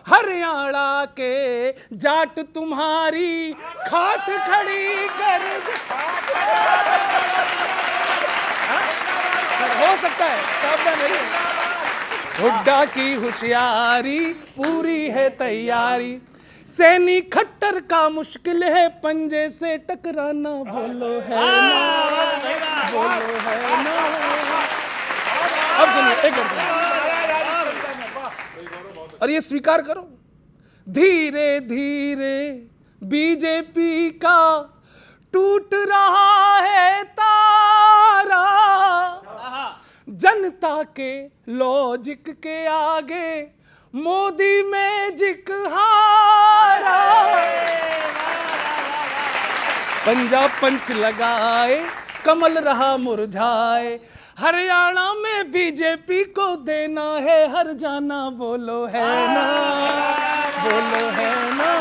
हरियाणा के जाट तुम्हारी खाट खड़ी कर दे। हो सकता है, सावधान रहिए। हुड्डा की होशियारी पूरी है तैयारी, सैनी खट्टर का मुश्किल है पंजे से टकराना। बोलो है ना, बोलो है ना। अब सुनिए एक बार, और ये स्वीकार करो, धीरे धीरे बीजेपी का टूट रहा है तारा, जनता के लॉजिक के आगे मोदी मैजिक हारा। पंजाब पंच लगाए कमल रहा मुरझाए, हरियाणा में बीजेपी को देना है हर जाना। बोलो है ना, बोलो है ना।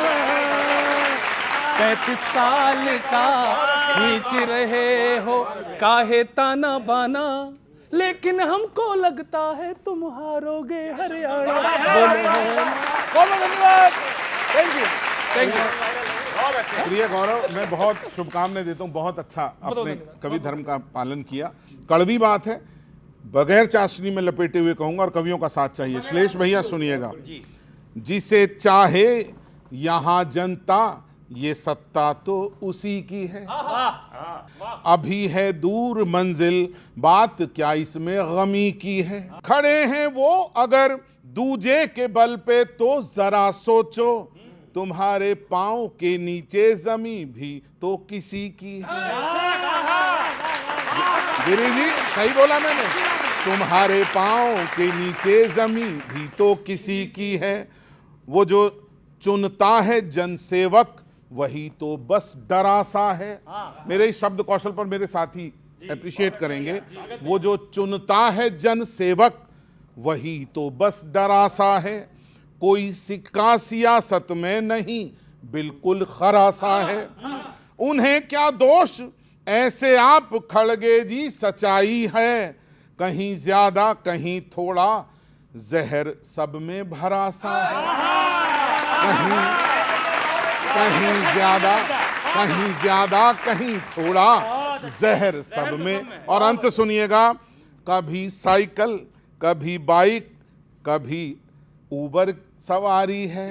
35 साल का खींच रहे हो काहे ताना बाना, लेकिन हमको लगता है तुम हारोगे हरियाणा। बोलो है ना। बहुत धन्यवाद, थैंक यू, थैंक यू। प्रिय गौरव, मैं बहुत शुभकामनाएं देता हूँ, बहुत अच्छा अपने कवि धर्म का पालन किया। कड़वी बात है, बगैर चाशनी में लपेटे हुए कहूंगा, और कवियों का साथ चाहिए। श्लेष भैया सुनिएगा, जिसे चाहे यहाँ जनता, ये सत्ता तो उसी की है। अभी है दूर मंजिल, बात क्या इसमें गमी की है। खड़े हैं वो अगर दूजे के बल पे, तो जरा सोचो, तुम्हारे पांव के नीचे जमी भी तो किसी की है। गिरी जी सही बोला मैंने, तुम्हारे पांव के नीचे जमी भी तो किसी की है। वो जो चुनता है जनसेवक, वही तो बस डरासा है। मेरे इस शब्द कौशल पर मेरे साथी अप्रिशिएट करेंगे। वो जो चुनता है जनसेवक, वही तो बस डरासा है। कोई सिक्का सियासत में नहीं, बिल्कुल खरासा है। उन्हें क्या दोष, ऐसे आप खड़गे जी सच्चाई है। कहीं ज्यादा कहीं थोड़ा, जहर सब में भरा सा है। कहीं ज्यादा कहीं थोड़ा, जहर सब में। और अंत सुनिएगा, कभी साइकिल कभी बाइक कभी ऊबर सवारी है।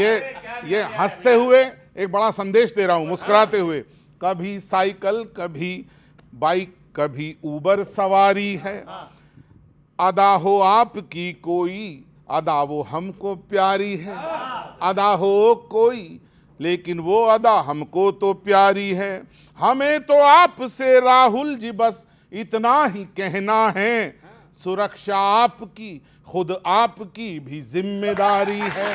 ये हंसते हुए एक बड़ा संदेश दे रहा हूं, मुस्कुराते हुए। कभी साइकिल कभी बाइक कभी ऊबर सवारी है। अदा हो आपकी कोई, अदा वो हमको प्यारी है। अदा हो कोई, लेकिन वो अदा हमको तो प्यारी है। हमें तो आपसे राहुल जी बस इतना ही कहना है, सुरक्षा आपकी खुद आपकी भी जिम्मेदारी है।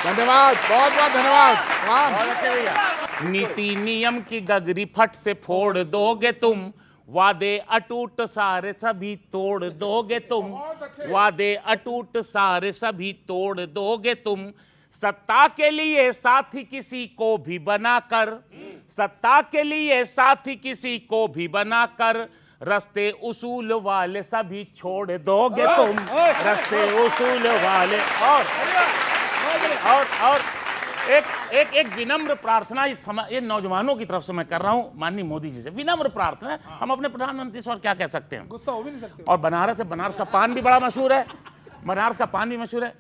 धन्यवाद, बहुत बहुत धन्यवाद। नीति नियम की गगरी फट से फोड़ दोगे तुम, वादे अटूट सारे सभी तोड़ दोगे तुम, वादे अटूट सारे सभी तोड़ दोगे तुम। सत्ता के लिए साथी किसी को भी बनाकर, सत्ता के लिए साथी किसी को भी बनाकर, रस्ते उसूल वाले सभी छोड़ दोगे तुम, रस्ते उसूल वाले। और एक विनम्र प्रार्थना ये नौजवानों की तरफ से मैं कर रहा हूं माननीय मोदी जी से, विनम्र प्रार्थना है। हम अपने प्रधानमंत्री से और क्या कह सकते हैं, गुस्सा हो भी नहीं सकते। और बनारस है, बनारस का पान भी बड़ा मशहूर है, बनारस का पान भी मशहूर है।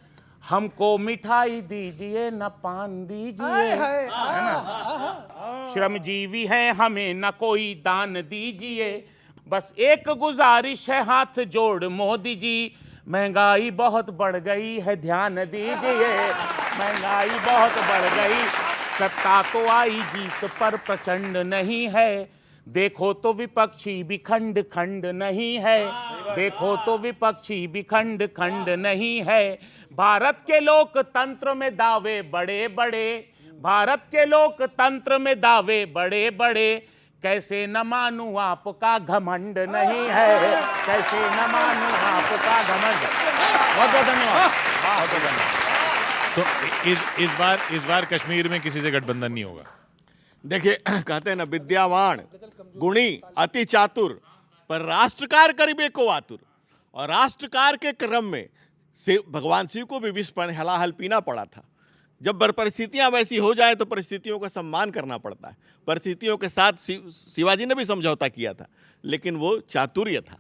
हमको मिठाई दीजिए न पान दीजिए, है ना। श्रमजीवी है हमें न कोई दान दीजिए, बस एक गुजारिश है हाथ जोड़ मोदी जी, महंगाई बहुत बढ़ गई है ध्यान दीजिए, महंगाई बहुत बढ़ गई। सत्ता तो आई जीत पर प्रचंड नहीं है, देखो तो विपक्षी भी खंड खंड नहीं है, देखो तो विपक्षी भी खंड खंड नहीं है। भारत के लोकतंत्र में दावे बड़े बड़े, भारत के लोकतंत्र में दावे बड़े बड़े, कैसे न मानूं आपका घमंड नहीं है, कैसे न मानूं आपका घमंड। बहुत बहुत धन्यवाद, बहुत बहुत धन्यवाद। तो इस बार कश्मीर में किसी से गठबंधन नहीं होगा। देखिए, कहते हैं ना, विद्यावान गुणी अति चातुर पर राष्ट्रकार करिबे को आतुर। और राष्ट्रकार के क्रम में भगवान शिव को भी विष पर हलाहल पीना पड़ा था। जब परिस्थितियां वैसी हो जाए तो परिस्थितियों का सम्मान करना पड़ता है। परिस्थितियों के साथ शिवाजी ने भी समझौता किया था, लेकिन वो चातुर्य था,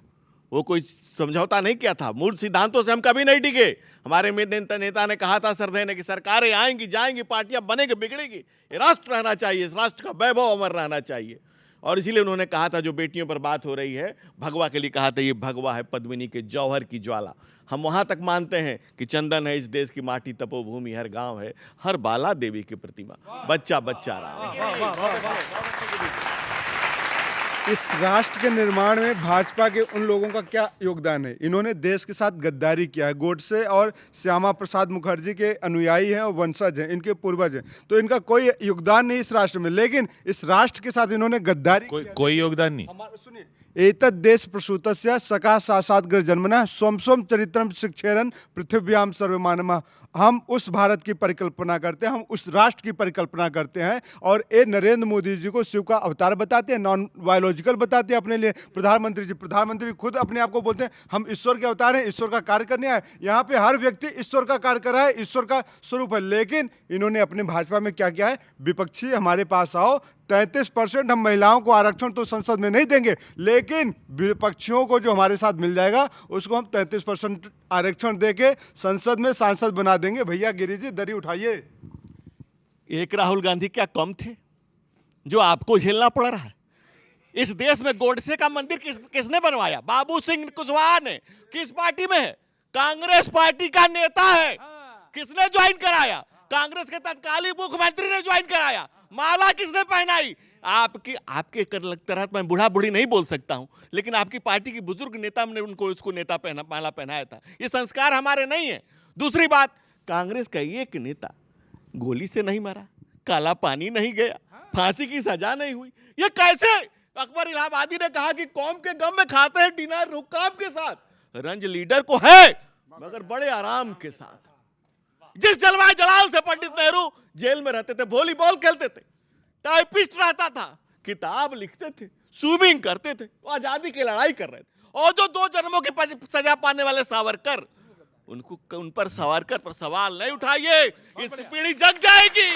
वो कोई समझौता नहीं किया था। मूल सिद्धांतों से हम कभी नहीं टिके। हमारे नेता ने कहा था सरदे ने कि सरकारें आएंगी जाएंगी, पार्टियां बनेगी बिगड़ेगी, ये राष्ट्र रहना चाहिए, इस राष्ट्र का वैभव अमर रहना चाहिए। और इसीलिए उन्होंने कहा था, जो बेटियों पर बात हो रही है, भगवा के लिए कहा था, ये भगवा है पद्मिनी के जौहर की ज्वाला। हम वहाँ तक मानते हैं कि चंदन है इस देश की माटी, तपोभूमि हर गांव है, हर बाला देवी की प्रतिमा, बच्चा बच्चा रहा। इस राष्ट्र के निर्माण में भाजपा के उन लोगों का क्या योगदान है? इन्होंने देश के साथ गद्दारी किया है। गोडसे और श्यामा प्रसाद मुखर्जी के अनुयायी हैं और वंशज हैं, इनके पूर्वज हैं, तो इनका कोई योगदान नहीं इस राष्ट्र में। लेकिन इस राष्ट्र के साथ इन्होंने गद्दारी कोई योगदान नहीं। सुनिए, एतद् देश प्रसूतस्य सका साक्षात् ग्रह जन्मना स्वम स्वम चरित्रम शिक्षेरन पृथ्व्याम सर्वमानमः। हम उस भारत की परिकल्पना करते हैं, हम उस राष्ट्र की परिकल्पना करते हैं, और ये नरेंद्र मोदी जी को शिव का अवतार बताते हैं, नॉन बायोलॉजिकल बताते हैं अपने लिए। प्रधानमंत्री खुद अपने आप को बोलते हैं हम ईश्वर के अवतार हैं, ईश्वर का कार्य करने आए। यहाँ पे हर व्यक्ति ईश्वर का कार्य कर रहा है, ईश्वर का स्वरूप है। लेकिन इन्होंने अपने भाजपा में क्या किया है? विपक्षी हमारे पास आओ, 33% हम महिलाओं को आरक्षण तो संसद में नहीं देंगे, लेकिन विपक्षियों को जो हमारे साथ मिल जाएगा उसको हम 33% आरक्षण देके संसद में सांसद बना देंगे। भैया गिरी जी दरी उठाइए। एक राहुल गांधी क्या कम थे जो आपको झेलना पड़ रहा है? इस देश में गोडसे का मंदिर किसने बनवाया? बाबू सिंह कुशवाहा ने। किस पार्टी में है? कांग्रेस पार्टी का नेता है। किसने ज्वाइन कराया? कांग्रेस के तत्कालीन मुख्यमंत्री ने ज्वाइन कराया। माला किसने पहनाई? आपके तरह मैं बूढ़ा बूढ़ी नहीं बोल सकता हूं, लेकिन आपकी पार्टी की बुजुर्ग नेता ने उनको उसको माला पहनाया था। ये संस्कार हमारे नहीं है। दूसरी बात, कांग्रेस का एक नेता गोली से नहीं मरा, काला पानी नहीं गया, फांसी की सजा नहीं हुई। ये कैसे? अकबर इलाहाबादी ने कहा कि कौम के गम में खाते हैं डिनर हुक्काम के साथ, रंज लीडर को है मगर बड़े आराम के साथ। जिस जलवा जलाल से पंडित नेहरू जेल में रहते थे, वॉलीबॉल खेलते थे, टाइपिस्ट रहता था, किताब लिखते थे, स्विमिंग करते थे, आजादी की लड़ाई कर रहे थे। और जो 2 जन्मों की सजा पाने वाले सावरकर, उन पर सावरकर पर सवाल नहीं उठाइए। इस पीढ़ी जग जाएगी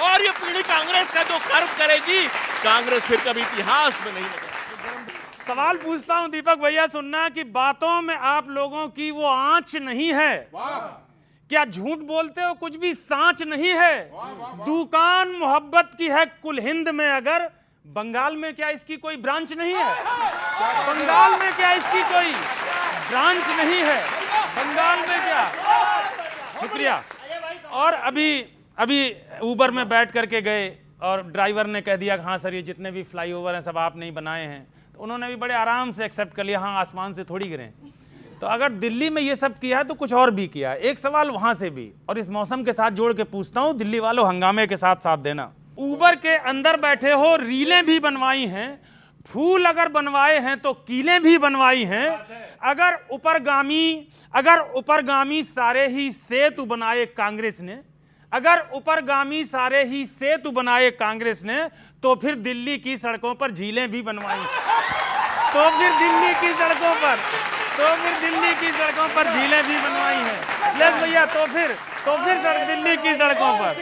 और ये पीढ़ी कांग्रेस का जो कर्म करेगी, कांग्रेस फिर कभी इतिहास में नहीं लगेगी। सवाल पूछता हूं दीपक भैया, सुनना कि बातों में आप लोगों की वो आंच नहीं है क्या? झूठ बोलते हो, कुछ भी सांच नहीं है। दुकान मोहब्बत की है कुल हिंद में, अगर बंगाल में क्या इसकी कोई ब्रांच नहीं है? बंगाल में क्या इसकी कोई ब्रांच नहीं है? बंगाल में क्या? शुक्रिया। और अभी ऊबर में बैठ करके गए और ड्राइवर ने कह दिया हाँ सर, ये जितने भी फ्लाईओवर हैं सब आपने ही बनाए हैं, तो उन्होंने भी बड़े आराम से एक्सेप्ट कर लिया, हाँ आसमान से थोड़ी गिरे। तो अगर दिल्ली में ये सब किया है तो कुछ और भी किया है। एक सवाल वहां से भी, और इस मौसम के साथ जोड़ के पूछता हूं, दिल्ली वालों हंगामे के साथ साथ देना। ऊबर के अंदर बैठे हो, रीलें भी बनवाई हैं, फूल अगर बनवाए हैं तो कीलें भी बनवाई हैं। अगर ऊपरगामी सारे ही सेतु बनाए कांग्रेस ने, अगर ऊपरगामी सारे ही सेतु बनाए कांग्रेस ने, तो फिर दिल्ली की सड़कों पर झीलें भी बनवाई, तो फिर दिल्ली की सड़कों पर झीलें भी बनवाई हैं। यस भैया, तो फिर दिल्ली की सड़कों पर।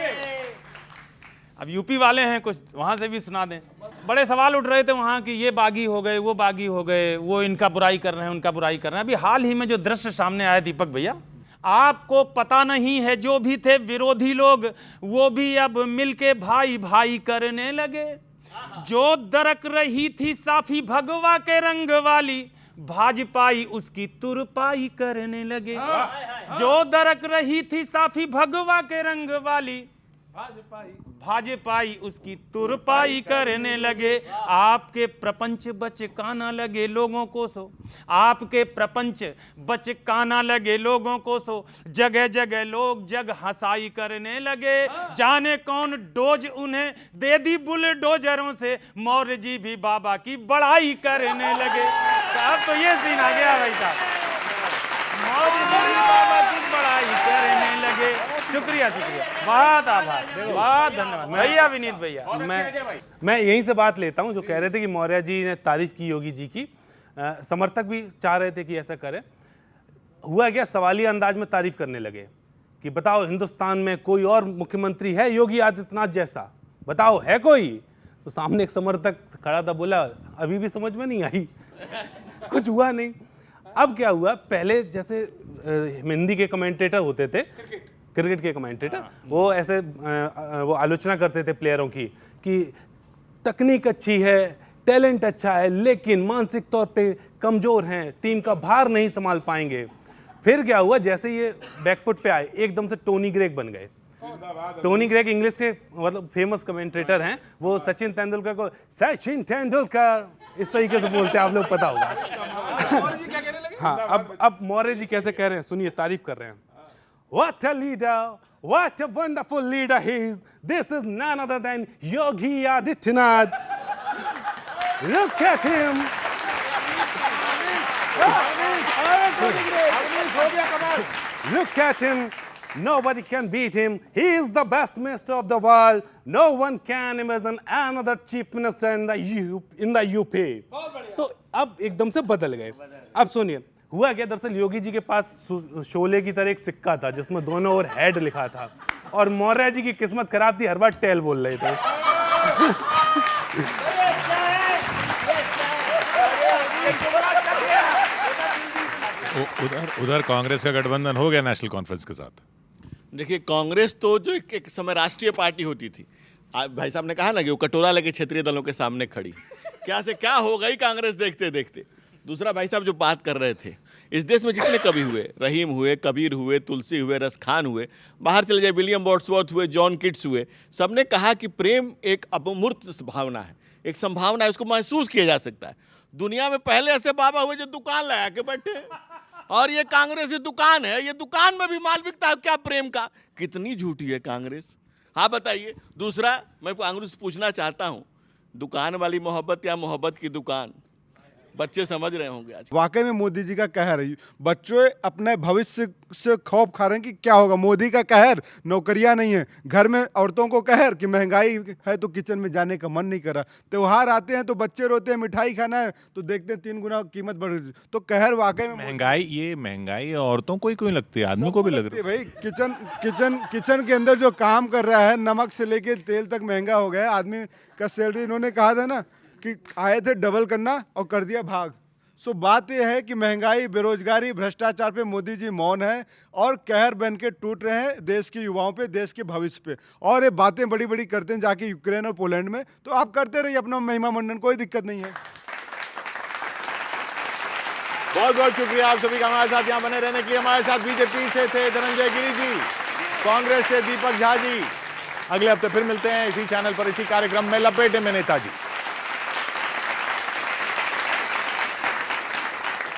अब यूपी वाले हैं, कुछ वहां से भी सुना दें। बड़े सवाल उठ रहे थे वहां कि ये बागी हो गए, वो बागी हो गए, वो इनका बुराई कर रहे हैं, उनका बुराई कर रहे हैं। अभी हाल ही में जो दृश्य सामने आया दीपक भैया, आपको पता नहीं है, जो भी थे विरोधी लोग वो भी अब मिलके भाई भाई करने लगे। जो दरक रही थी साफी भगवा के रंग वाली, भाजपाई उसकी तुरपाई करने लगे। जो दरक रही थी साफी भगवा के रंग वाली, भाजपाई उसकी तुरपाई करने लगे। आपके प्रपंच बचकाना लगे लोगों को सो, आपके प्रपंच बचकाना लगे लोगों को सो, जगह जगह लोग जग हंसाई करने लगे। जाने कौन डोज उन्हें दे दी बुलडोजरों से, मौर्य जी भी बाबा की बड़ाई करने लगे। अब तो ये सीन आ गया भाई साहब, मौर्य जी भी बाबा की बड़ाई करने लगे। शुक्रिया, बहुत आभार, बहुत धन्यवाद भैया, विनीत भैया। मैं यहीं से बात लेता हूं, जो कह रहे थे कि मौर्य जी ने तारीफ की योगी जी की, समर्थक भी चाह रहे थे कि ऐसा करें। हुआ क्या, सवालिया अंदाज में तारीफ करने लगे कि बताओ हिंदुस्तान में कोई और मुख्यमंत्री है योगी आदित्यनाथ जैसा, बताओ है कोई? तो सामने एक समर्थक खड़ा था, बोला अभी भी समझ में नहीं आई, कुछ हुआ नहीं। अब क्या हुआ, पहले जैसे हिंदी के कमेंटेटर होते थे, क्रिकेट के कमेंटेटर, वो ऐसे वो आलोचना करते थे प्लेयरों की कि तकनीक अच्छी है, टैलेंट अच्छा है, लेकिन मानसिक तौर पे कमजोर हैं, टीम का भार नहीं संभाल पाएंगे। फिर क्या हुआ, जैसे ये बैकफुट पे आए, एकदम से टोनी ग्रेग बन गए। टोनी ग्रेग इंग्लिश के मतलब फेमस कमेंटेटर हैं, वो सचिन तेंदुलकर को सचिन तेंदुलकर इस तरीके से बोलते हैं, आप लोग पता होगा। हाँ, अब मौर्य जी कैसे कह रहे हैं, सुनिए, तारीफ कर रहे हैं। What a leader, what a wonderful leader he is. This is none other than Yogi Adityanath. Look at him. Look at him. Nobody can beat him. He is the best minister of the world. No one can imagine another chief minister in the UP. तो अब एकदम से बदल गए। अब सुनिए, हुआ क्या, दरअसल योगी जी के पास शोले की तरह एक सिक्का था जिसमें दोनों ओर हेड लिखा था, और मौर्य जी की किस्मत खराब थी, हर बार टेल बोल रहे थे। उधर कांग्रेस का गठबंधन हो गया नेशनल कॉन्फ्रेंस के साथ। देखिए, कांग्रेस तो जो एक समय राष्ट्रीय पार्टी होती थी, भाई साहब ने कहा ना कि वो कटोरा लेके क्षेत्रीय दलों के सामने खड़ी, क्या से क्या हो गई कांग्रेस देखते देखते। दूसरा, भाई साहब जो बात कर रहे थे, इस देश में जितने कवि हुए, रहीम हुए, कबीर हुए, तुलसी हुए, रसखान हुए, बाहर चले जाए, विलियम वर्ड्सवर्थ हुए, जॉन किट्स हुए, सबने कहा कि प्रेम एक अमूर्त भावना है, एक संभावना है, उसको महसूस किया जा सकता है। दुनिया में पहले ऐसे बाबा हुए जो दुकान लगा के बैठे, और ये कांग्रेस की दुकान है, ये दुकान में भी माल बिकता है क्या प्रेम का? कितनी झूठी है कांग्रेस, हाँ बताइए। दूसरा, मैं कांग्रेस पूछना चाहता हूँ, दुकान वाली मोहब्बत या मोहब्बत की दुकान? बच्चे समझ रहे होंगे आज। वाकई में मोदी जी का कहर है, बच्चों अपने भविष्य से खौफ खा रहे हैं कि क्या होगा। मोदी का कहर, नौकरियां नहीं है, घर में औरतों को कहर कि महंगाई है तो किचन में जाने का मन नहीं कर रहा, त्योहार आते हैं तो बच्चे रोते हैं, मिठाई खाना है तो देखते हैं 3 गुना कीमत बढ़ रही। तो कहर वाकई में महंगाई, ये महंगाई औरतों को ही क्यों लगती है, आदमी को भी लग रही है भाई। किचन के अंदर जो काम कर रहा है, नमक से लेके तेल तक महंगा हो गया। आदमी का सैलरी, इन्होंने कहा था ना कि आए थे डबल करना और कर दिया भाग। सो बात यह है कि महंगाई, बेरोजगारी, भ्रष्टाचार पे मोदी जी मौन है और कहर बन के टूट रहे हैं देश के युवाओं पे, देश के भविष्य पे। और ये बातें बड़ी बड़ी करते हैं जाके यूक्रेन और पोलैंड में, तो आप करते रहिए अपना महिमा मंडन, कोई दिक्कत नहीं है। बहुत बहुत शुक्रिया आप सभी का हमारे साथ यहाँ बने रहने के लिए। हमारे साथ बीजेपी से थे धनंजय गिरी जी, कांग्रेस से दीपक झा जी। अगले हफ्ते फिर मिलते हैं इसी चैनल पर, इसी कार्यक्रम में लपेटे में नेताजी।